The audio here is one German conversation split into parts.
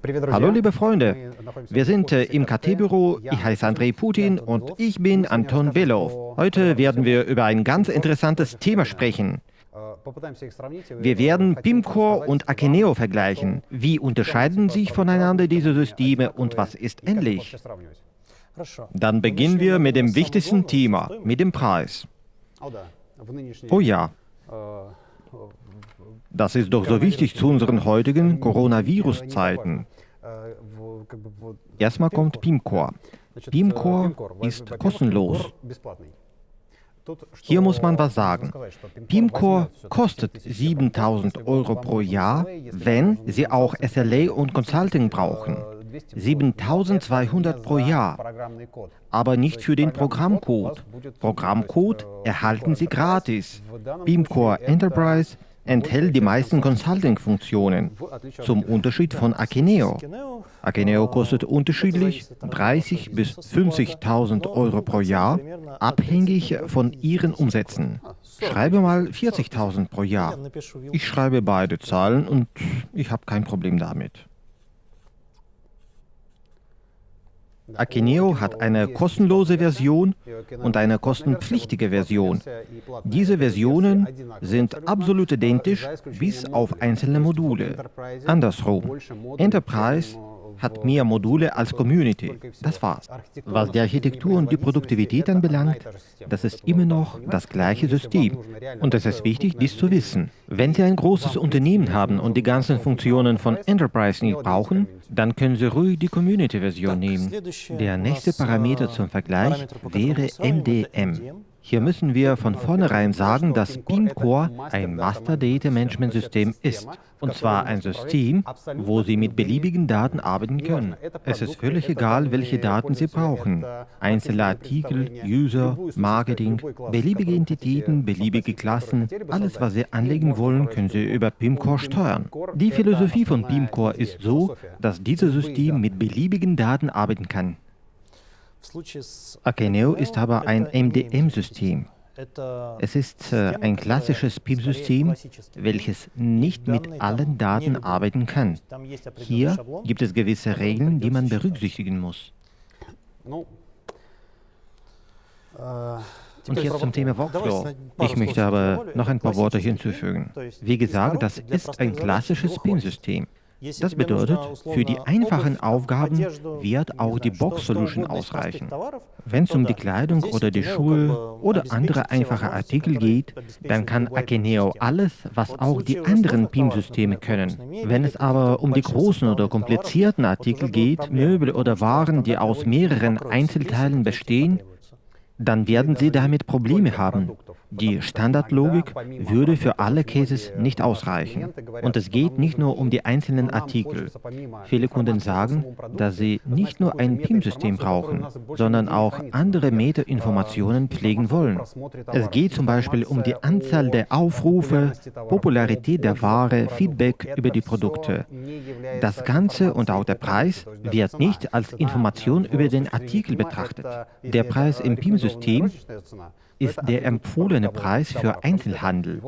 Hallo liebe Freunde, wir sind im KT-Büro, ich heiße Andrei Putin und ich bin Anton Belov. Heute werden wir über ein ganz interessantes Thema sprechen. Wir werden Pimcore und Akeneo vergleichen. Wie unterscheiden sich voneinander diese Systeme und was ist ähnlich? Dann beginnen wir mit dem wichtigsten Thema, mit dem Preis. Oh ja, das ist doch so wichtig zu unseren heutigen Coronavirus-Zeiten. Erstmal kommt Pimcore. Pimcore ist kostenlos. Hier muss man was sagen. Pimcore kostet 7.000 Euro pro Jahr, wenn Sie auch SLA und Consulting brauchen. 7.200 pro Jahr, aber nicht für den Programmcode. Programmcode erhalten Sie gratis. Pimcore Enterprise enthält die meisten Consulting-Funktionen, zum Unterschied von Akeneo. Akeneo kostet unterschiedlich 30.000 bis 50.000 Euro pro Jahr, abhängig von Ihren Umsätzen. Schreibe mal 40.000 pro Jahr. Ich schreibe beide Zahlen und ich habe kein Problem damit. Akeneo hat eine kostenlose Version und eine kostenpflichtige Version. Diese Versionen sind absolut identisch, bis auf einzelne Module. Andersrum, Enterprise hat mehr Module als Community. Das war's. Was die Architektur und die Produktivität anbelangt, das ist immer noch das gleiche System. Und es ist wichtig, dies zu wissen. Wenn Sie ein großes Unternehmen haben und die ganzen Funktionen von Enterprise nicht brauchen, dann können Sie ruhig die Community-Version nehmen. Der nächste Parameter zum Vergleich wäre MDM. Hier müssen wir von vornherein sagen, dass Pimcore ein Master Data Management System ist. Und zwar ein System, wo Sie mit beliebigen Daten arbeiten können. Es ist völlig egal, welche Daten Sie brauchen. Einzelne Artikel, User, Marketing, beliebige Entitäten, beliebige Klassen, alles, was Sie anlegen wollen, können Sie über Pimcore steuern. Die Philosophie von Pimcore ist so, dass dieses System mit beliebigen Daten arbeiten kann. Akeneo ist aber ein MDM-System. Es ist ein klassisches PIM-System, welches nicht mit allen Daten arbeiten kann. Hier gibt es gewisse Regeln, die man berücksichtigen muss. Und jetzt zum Thema Workflow. Ich möchte aber noch ein paar Worte hinzufügen. Wie gesagt, das ist ein klassisches PIM-System. Das bedeutet, für die einfachen Aufgaben wird auch die Box-Solution ausreichen. Wenn es um die Kleidung oder die Schuhe oder andere einfache Artikel geht, dann kann Akeneo alles, was auch die anderen PIM-Systeme können. Wenn es aber um die großen oder komplizierten Artikel geht, Möbel oder Waren, die aus mehreren Einzelteilen bestehen, dann werden Sie damit Probleme haben. Die Standardlogik würde für alle Cases nicht ausreichen. Und es geht nicht nur um die einzelnen Artikel. Viele Kunden sagen, dass sie nicht nur ein PIM-System brauchen, sondern auch andere Metainformationen pflegen wollen. Es geht zum Beispiel um die Anzahl der Aufrufe, Popularität der Ware, Feedback über die Produkte. Das Ganze und auch der Preis wird nicht als Information über den Artikel betrachtet. Der Preis im PIM-System ist der empfohlene Preis für Einzelhandel.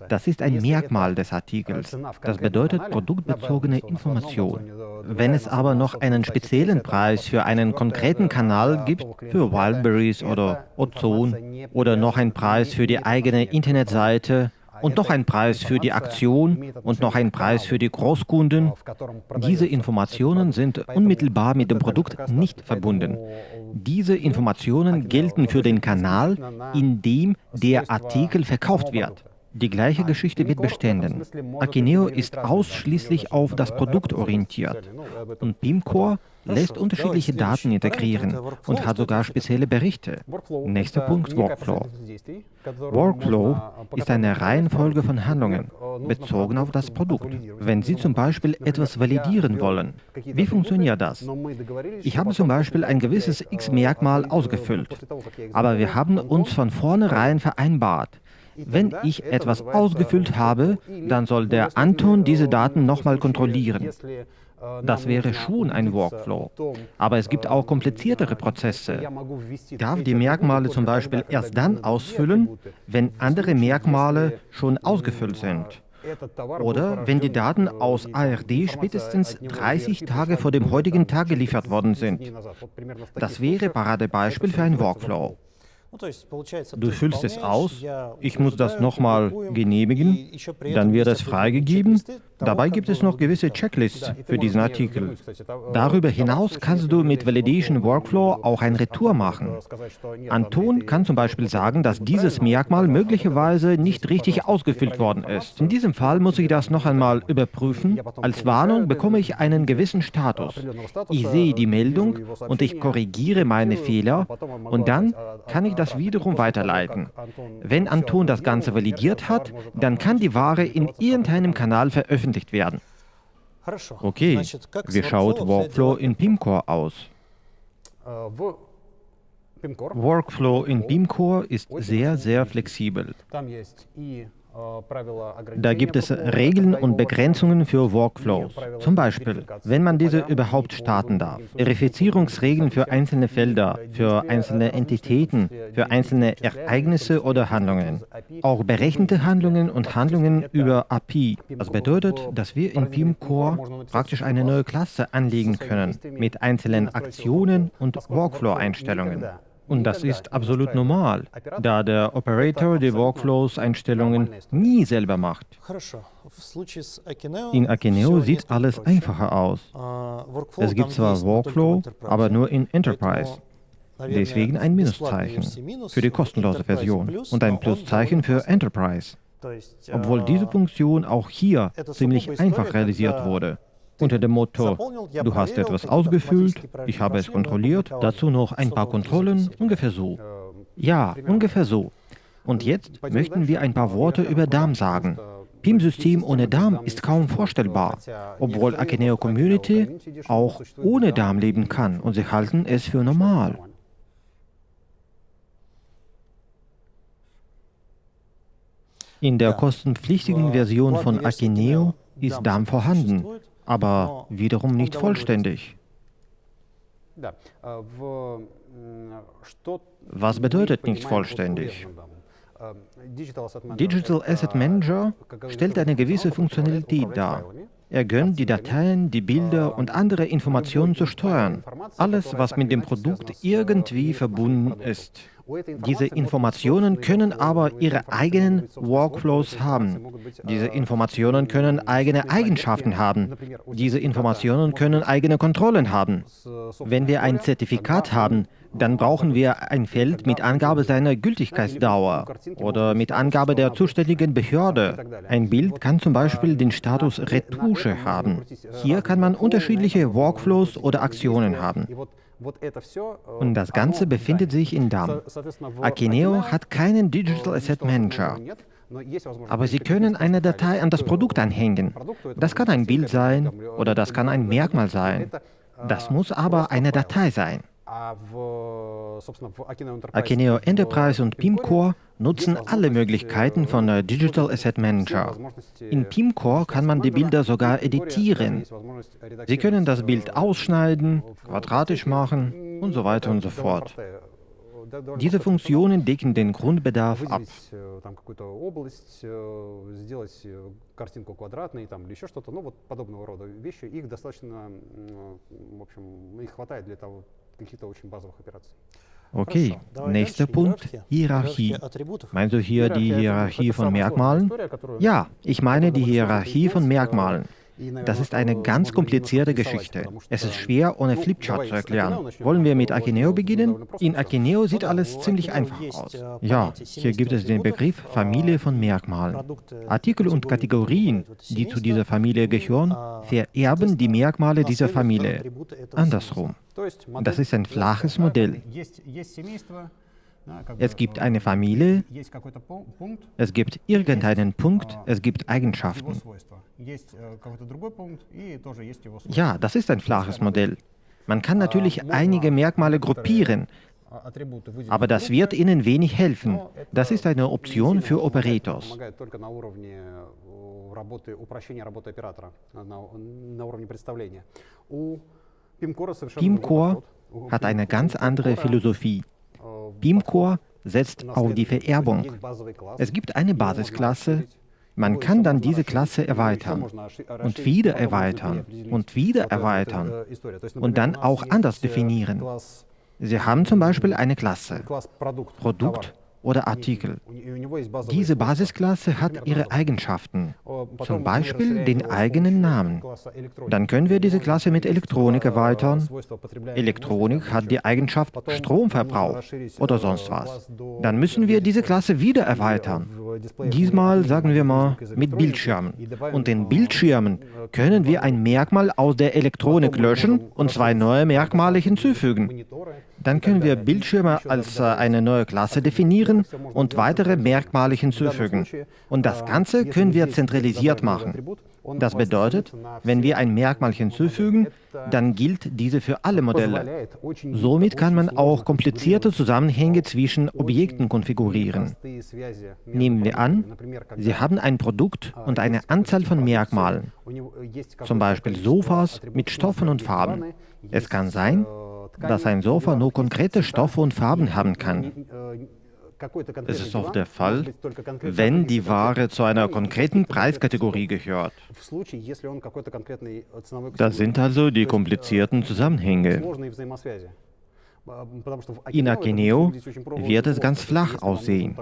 Das ist ein Merkmal des Artikels. Das bedeutet produktbezogene Information. Wenn es aber noch einen speziellen Preis für einen konkreten Kanal gibt, für Wildberries oder Ozon, oder noch einen Preis für die eigene Internetseite, und noch ein Preis für die Aktion und noch ein Preis für die Großkunden. Diese Informationen sind unmittelbar mit dem Produkt nicht verbunden. Diese Informationen gelten für den Kanal, in dem der Artikel verkauft wird. Die gleiche Geschichte mit Beständen. Akeneo ist ausschließlich auf das Produkt orientiert und Pimcore lässt unterschiedliche Daten integrieren und hat sogar spezielle Berichte. Nächster Punkt, Workflow. Workflow ist eine Reihenfolge von Handlungen, bezogen auf das Produkt. Wenn Sie zum Beispiel etwas validieren wollen, wie funktioniert das? Ich habe zum Beispiel ein gewisses X-Merkmal ausgefüllt, aber wir haben uns von vornherein vereinbart, wenn ich etwas ausgefüllt habe, dann soll der Anton diese Daten nochmal kontrollieren. Das wäre schon ein Workflow. Aber es gibt auch kompliziertere Prozesse. Ich darf die Merkmale zum Beispiel erst dann ausfüllen, wenn andere Merkmale schon ausgefüllt sind. Oder wenn die Daten aus ARD spätestens 30 Tage vor dem heutigen Tag geliefert worden sind. Das wäre Paradebeispiel für einen Workflow. Du füllst es aus, ich muss das nochmal genehmigen, dann wird es freigegeben. Dabei gibt es noch gewisse Checklists für diesen Artikel. Darüber hinaus kannst du mit Validation Workflow auch ein Retour machen. Anton kann zum Beispiel sagen, dass dieses Merkmal möglicherweise nicht richtig ausgefüllt worden ist. In diesem Fall muss ich das noch einmal überprüfen. Als Warnung bekomme ich einen gewissen Status. Ich sehe die Meldung und ich korrigiere meine Fehler und dann kann ich das wiederum weiterleiten. Wenn Anton das Ganze validiert hat, dann kann die Ware in irgendeinem Kanal veröffentlicht werden. Okay, wie schaut Workflow in Pimcore aus? Workflow in Pimcore ist sehr, sehr flexibel. Da gibt es Regeln und Begrenzungen für Workflows. Zum Beispiel, wenn man diese überhaupt starten darf. Verifizierungsregeln für einzelne Felder, für einzelne Entitäten, für einzelne Ereignisse oder Handlungen. Auch berechnete Handlungen und Handlungen über API. Das bedeutet, dass wir in Pimcore praktisch eine neue Klasse anlegen können mit einzelnen Aktionen und Workflow-Einstellungen. Und das ist absolut normal, da der Operator die Workflows-Einstellungen nie selber macht. In Akeneo sieht alles einfacher aus. Es gibt zwar Workflow, aber nur in Enterprise. Deswegen ein Minuszeichen für die kostenlose Version und ein Pluszeichen für Enterprise. Obwohl diese Funktion auch hier ziemlich einfach realisiert wurde. Unter dem Motto, du hast etwas ausgefüllt, ich habe es kontrolliert, dazu noch ein paar Kontrollen, ungefähr so. Ja, ungefähr so. Und jetzt möchten wir ein paar Worte über DAM sagen. PIM-System ohne DAM ist kaum vorstellbar, obwohl Akeneo Community auch ohne DAM leben kann und sie halten es für normal. In der kostenpflichtigen Version von Akeneo ist DAM vorhanden, aber wiederum nicht vollständig. Was bedeutet nicht vollständig? Digital Asset Manager stellt eine gewisse Funktionalität dar. Er gönnt die Dateien, die Bilder und andere Informationen zu steuern. Alles, was mit dem Produkt irgendwie verbunden ist. Diese Informationen können aber ihre eigenen Workflows haben. Diese Informationen können eigene Eigenschaften haben. Diese Informationen können eigene Kontrollen haben. Wenn wir ein Zertifikat haben, dann brauchen wir ein Feld mit Angabe seiner Gültigkeitsdauer oder mit Angabe der zuständigen Behörde. Ein Bild kann zum Beispiel den Status Retusche haben. Hier kann man unterschiedliche Workflows oder Aktionen haben. Und das Ganze befindet sich in DAM. Akeneo hat keinen Digital Asset Manager. Aber Sie können eine Datei an das Produkt anhängen. Das kann ein Bild sein oder das kann ein Merkmal sein. Das muss aber eine Datei sein. Akeneo Enterprise und Pimcore nutzen alle Möglichkeiten von Digital Asset Manager. In Pimcore kann man die Bilder sogar editieren. Sie können das Bild ausschneiden, quadratisch machen und so weiter und so fort. Diese Funktionen decken den Grundbedarf ab. Okay, nächster Punkt, Hierarchie. Meinst du hier die Hierarchie von Merkmalen? Ja, ich meine die Hierarchie von Merkmalen. Das ist eine ganz komplizierte Geschichte. Es ist schwer, ohne Flipchart zu erklären. Wollen wir mit Akeneo beginnen? In Akeneo sieht alles ziemlich einfach aus. Ja, hier gibt es den Begriff Familie von Merkmalen. Artikel und Kategorien, die zu dieser Familie gehören, vererben die Merkmale dieser Familie. Andersrum. Das ist ein flaches Modell. Es gibt eine Familie, es gibt irgendeinen Punkt, es gibt Eigenschaften. Ja, das ist ein flaches Modell. Man kann natürlich einige Merkmale gruppieren, aber das wird Ihnen wenig helfen. Das ist eine Option für Operators. Pimcore hat eine ganz andere Philosophie. Pimcore setzt auf die Vererbung. Es gibt eine Basisklasse, Man kann dann diese Klasse erweitern und wieder erweitern und wieder erweitern und dann auch anders definieren. Sie haben zum Beispiel eine Klasse, Produkt oder Artikel. Diese Basisklasse hat ihre Eigenschaften, zum Beispiel den eigenen Namen. Dann können wir diese Klasse mit Elektronik erweitern. Elektronik hat die Eigenschaft Stromverbrauch oder sonst was. Dann müssen wir diese Klasse wieder erweitern. Diesmal sagen wir mal mit Bildschirmen. Und in Bildschirmen können wir ein Merkmal aus der Elektronik löschen und zwei neue Merkmale hinzufügen. Dann können wir Bildschirme als eine neue Klasse definieren und weitere Merkmale hinzufügen. Und das Ganze können wir zentralisiert machen. Das bedeutet, wenn wir ein Merkmal hinzufügen, dann gilt diese für alle Modelle. Somit kann man auch komplizierte Zusammenhänge zwischen Objekten konfigurieren. Nehmen wir an, Sie haben ein Produkt und eine Anzahl von Merkmalen, zum Beispiel Sofas mit Stoffen und Farben. Es kann sein, dass ein Sofa nur konkrete Stoffe und Farben haben kann. Es ist oft der Fall, wenn die Ware zu einer konkreten Preiskategorie gehört. Das sind also die komplizierten Zusammenhänge. In Akeneo wird es ganz flach aussehen.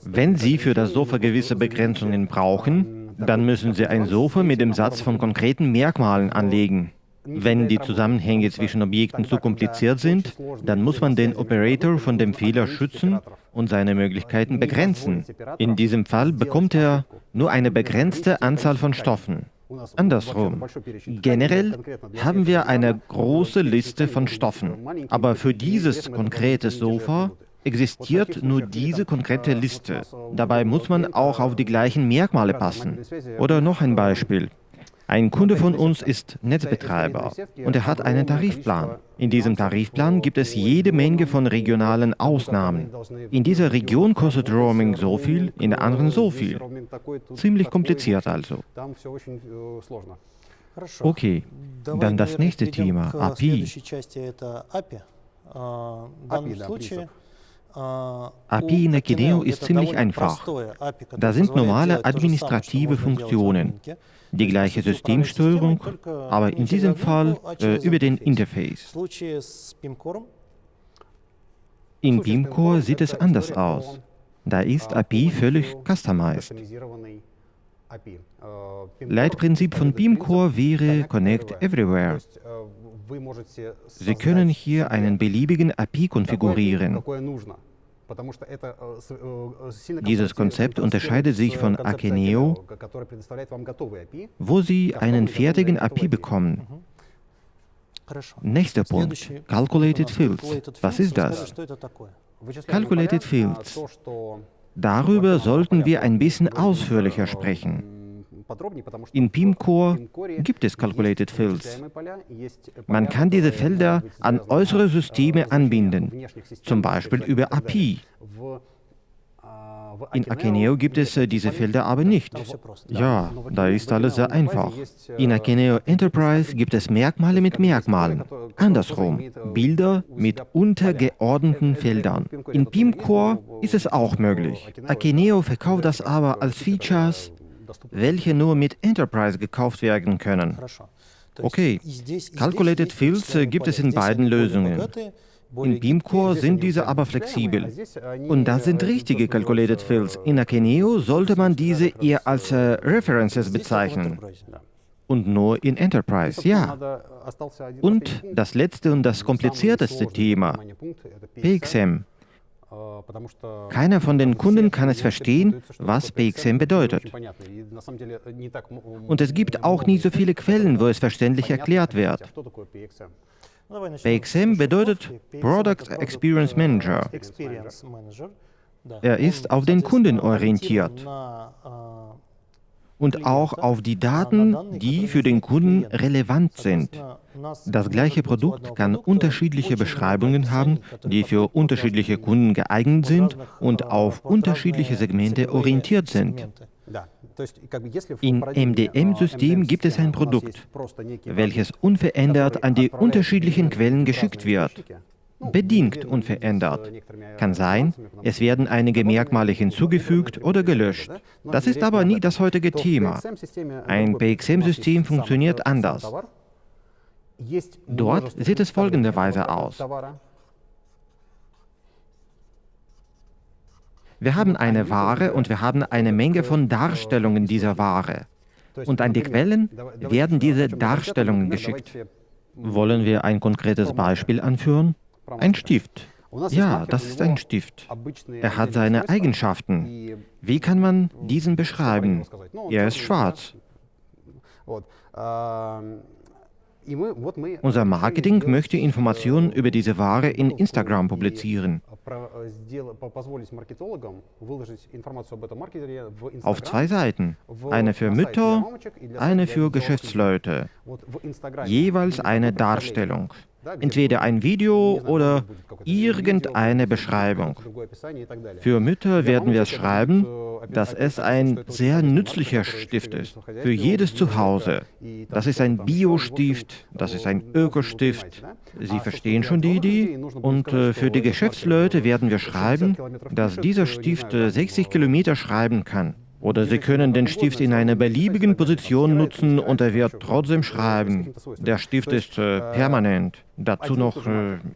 Wenn Sie für das Sofa gewisse Begrenzungen brauchen, dann müssen Sie ein Sofa mit dem Satz von konkreten Merkmalen anlegen. Wenn die Zusammenhänge zwischen Objekten zu kompliziert sind, dann muss man den Operator von dem Fehler schützen und seine Möglichkeiten begrenzen. In diesem Fall bekommt er nur eine begrenzte Anzahl von Stoffen. Andersrum. Generell haben wir eine große Liste von Stoffen, aber für dieses konkrete Sofa existiert nur diese konkrete Liste. Dabei muss man auch auf die gleichen Merkmale passen. Oder noch ein Beispiel. Ein Kunde von uns ist Netzbetreiber und er hat einen Tarifplan. In diesem Tarifplan gibt es jede Menge von regionalen Ausnahmen. In dieser Region kostet Roaming so viel, in der anderen so viel. Ziemlich kompliziert also. Okay, dann das nächste Thema, API. API in Akeneo ist ziemlich einfach. Da sind normale administrative Funktionen. Die gleiche Systemsteuerung, aber in diesem Fall über den Interface. In Beamcore sieht es anders aus. Da ist API völlig customized. Leitprinzip von Beamcore wäre Connect Everywhere. Sie können hier einen beliebigen API konfigurieren. Dieses Konzept unterscheidet sich von Akeneo, wo Sie einen fertigen API bekommen. Nächster Punkt, Calculated Fields. Was ist das? Calculated Fields. Darüber sollten wir ein bisschen ausführlicher sprechen. In Beamcore gibt es Calculated Fields. Man kann diese Felder an äußere Systeme anbinden, zum Beispiel über API. In Akeneo gibt es diese Felder aber nicht. Ja, da ist alles sehr einfach. In Akeneo Enterprise gibt es Merkmale mit Merkmalen. Andersrum, Bilder mit untergeordneten Feldern. In Beamcore ist es auch möglich. Akeneo verkauft das aber als Features, welche nur mit Enterprise gekauft werden können. Okay, Calculated Fields gibt es in beiden Lösungen. In Beamcore sind diese aber flexibel. Und das sind richtige Calculated Fields. In Akeneo sollte man diese eher als References bezeichnen. Und nur in Enterprise, ja. Und das letzte und das komplizierteste Thema, PXM. Keiner von den Kunden kann es verstehen, was PXM bedeutet. Und es gibt auch nicht so viele Quellen, wo es verständlich erklärt wird. PXM bedeutet Product Experience Manager. Er ist auf den Kunden orientiert und auch auf die Daten, die für den Kunden relevant sind. Das gleiche Produkt kann unterschiedliche Beschreibungen haben, die für unterschiedliche Kunden geeignet sind und auf unterschiedliche Segmente orientiert sind. Im MDM-System gibt es ein Produkt, welches unverändert an die unterschiedlichen Quellen geschickt wird. Bedingt unverändert. Kann sein, es werden einige Merkmale hinzugefügt oder gelöscht. Das ist aber nie das heutige Thema. Ein PXM-System funktioniert anders. Dort sieht es folgenderweise aus. Wir haben eine Ware und wir haben eine Menge von Darstellungen dieser Ware. Und an die Quellen werden diese Darstellungen geschickt. Wollen wir ein konkretes Beispiel anführen? Ein Stift. Ja, das ist ein Stift. Er hat seine Eigenschaften. Wie kann man diesen beschreiben? Er ist schwarz. Unser Marketing möchte Informationen über diese Ware in Instagram publizieren. Auf 2 Seiten. Eine für Mütter, eine für Geschäftsleute. Jeweils eine Darstellung. Entweder ein Video oder irgendeine Beschreibung. Für Mütter werden wir schreiben, dass es ein sehr nützlicher Stift ist. Für jedes Zuhause. Das ist ein Bio-Stift, das ist ein Ökostift. Sie verstehen schon die Idee? Und für die Geschäftsleute werden wir schreiben, dass dieser Stift 60 Kilometer schreiben kann. Oder Sie können den Stift in einer beliebigen Position nutzen und er wird trotzdem schreiben. Der Stift ist permanent. Dazu noch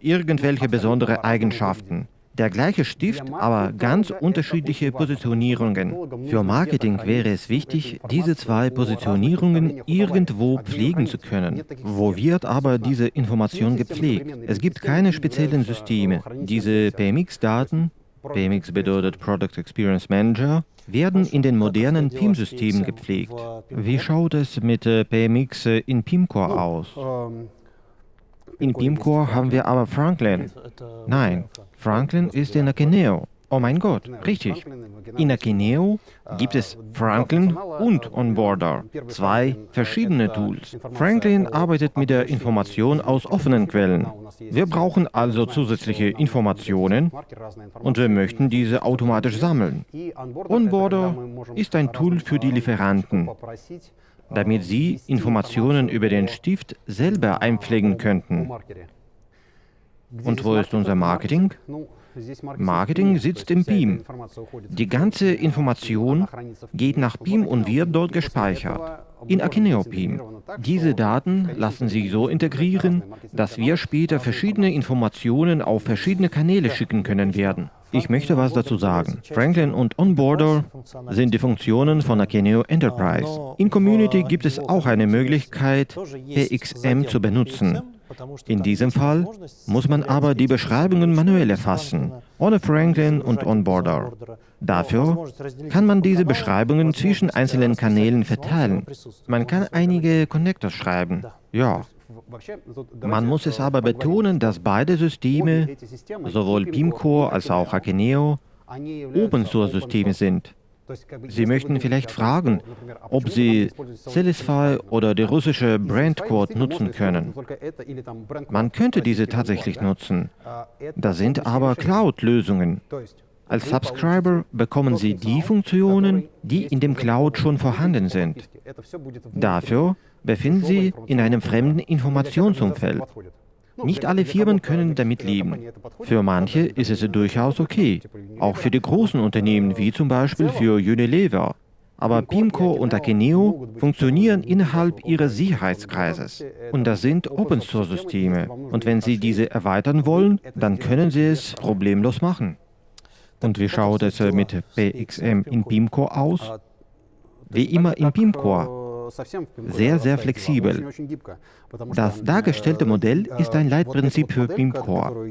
irgendwelche besondere Eigenschaften. Der gleiche Stift, aber ganz unterschiedliche Positionierungen. Für Marketing wäre es wichtig, diese 2 Positionierungen irgendwo pflegen zu können. Wo wird aber diese Information gepflegt? Es gibt keine speziellen Systeme. Diese PMX-Daten, PMX bedeutet Product Experience Manager, werden in den modernen PIM-Systemen gepflegt. Wie schaut es mit PMX in PIM-Core aus? In PIM-Core haben wir aber Franklin. Nein, Franklin ist in Akeneo. Oh mein Gott, richtig. In Akeneo gibt es Franklin und Onboarder, 2 verschiedene Tools. Franklin arbeitet mit der Information aus offenen Quellen. Wir brauchen also zusätzliche Informationen und wir möchten diese automatisch sammeln. Onboarder ist ein Tool für die Lieferanten, damit sie Informationen über den Stift selber einpflegen könnten. Und wo ist unser Marketing? Marketing sitzt im PIM. Die ganze Information geht nach PIM und wird dort gespeichert. In Akeneo PIM. Diese Daten lassen sich so integrieren, dass wir später verschiedene Informationen auf verschiedene Kanäle schicken können werden. Ich möchte was dazu sagen. Franklin und Onboarder sind die Funktionen von Akeneo Enterprise. In Community gibt es auch eine Möglichkeit, PXM zu benutzen. In diesem Fall muss man aber die Beschreibungen manuell erfassen, ohne Franklin und Onboarder. Dafür kann man diese Beschreibungen zwischen einzelnen Kanälen verteilen. Man kann einige Connectors schreiben. Ja. Man muss es aber betonen, dass beide Systeme, sowohl PIM-Core als auch Akeneo, Open-Source-Systeme sind. Sie möchten vielleicht fragen, ob Sie Celisfy oder die russische Brandcode nutzen können. Man könnte diese tatsächlich nutzen. Das sind aber Cloud-Lösungen. Als Subscriber bekommen Sie die Funktionen, die in dem Cloud schon vorhanden sind. Dafür befinden Sie in einem fremden Informationsumfeld. Nicht alle Firmen können damit leben. Für manche ist es durchaus okay, auch für die großen Unternehmen wie zum Beispiel für Unilever. Aber PIM-Core und Akeneo funktionieren innerhalb ihres Sicherheitskreises. Und das sind Open-Source-Systeme. Und wenn Sie diese erweitern wollen, dann können Sie es problemlos machen. Und wie schaut es mit PXM in PIM-Core aus? Wie immer in PIM-Core. Sehr, sehr flexibel. Das dargestellte Modell ist ein Leitprinzip für PIM-Core.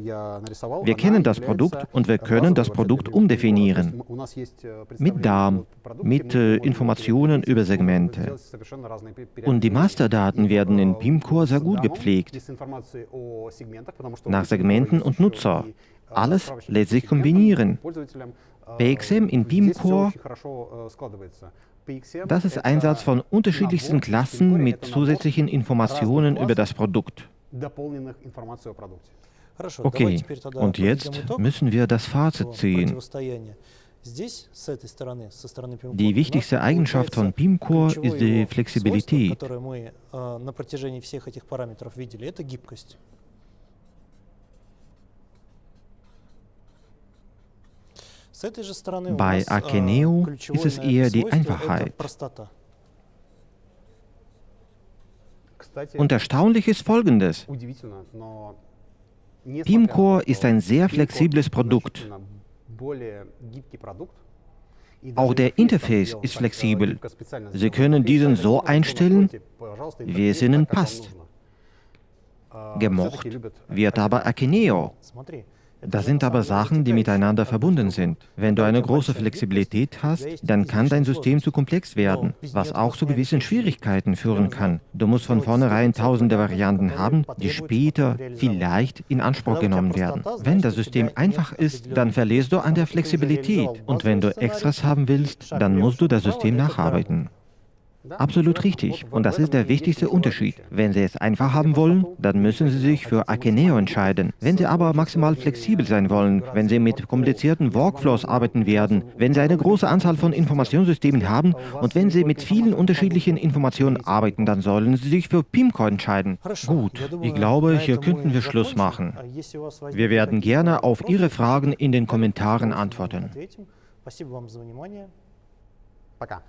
Wir kennen das Produkt und wir können das Produkt umdefinieren. Mit DAM, mit Informationen über Segmente. Und die Masterdaten werden in PIM-Core sehr gut gepflegt. Nach Segmenten und Nutzer. Alles lässt sich kombinieren. PXM in PIM-Core. Das ist Einsatz von unterschiedlichsten Klassen mit zusätzlichen Informationen über das Produkt. Okay, und jetzt müssen wir das Fazit ziehen. Die wichtigste Eigenschaft von PIM-Core ist die Flexibilität. Bei Akeneo ist es eher die Einfachheit. Und erstaunlich ist Folgendes. Pimcore ist ein sehr flexibles Produkt. Auch der Interface ist flexibel. Sie können diesen so einstellen, wie es Ihnen passt. Gemocht wird aber Akeneo. Das sind aber Sachen, die miteinander verbunden sind. Wenn du eine große Flexibilität hast, dann kann dein System zu komplex werden, was auch zu gewissen Schwierigkeiten führen kann. Du musst von vornherein tausende Varianten haben, die später vielleicht in Anspruch genommen werden. Wenn das System einfach ist, dann verlierst du an der Flexibilität. Und wenn du Extras haben willst, dann musst du das System nacharbeiten. Absolut richtig. Und das ist der wichtigste Unterschied. Wenn Sie es einfach haben wollen, dann müssen Sie sich für Akeneo entscheiden. Wenn Sie aber maximal flexibel sein wollen, wenn Sie mit komplizierten Workflows arbeiten werden, wenn Sie eine große Anzahl von Informationssystemen haben und wenn Sie mit vielen unterschiedlichen Informationen arbeiten, dann sollen Sie sich für Pimcore entscheiden. Gut, ich glaube, hier könnten wir Schluss machen. Wir werden gerne auf Ihre Fragen in den Kommentaren antworten. Пока.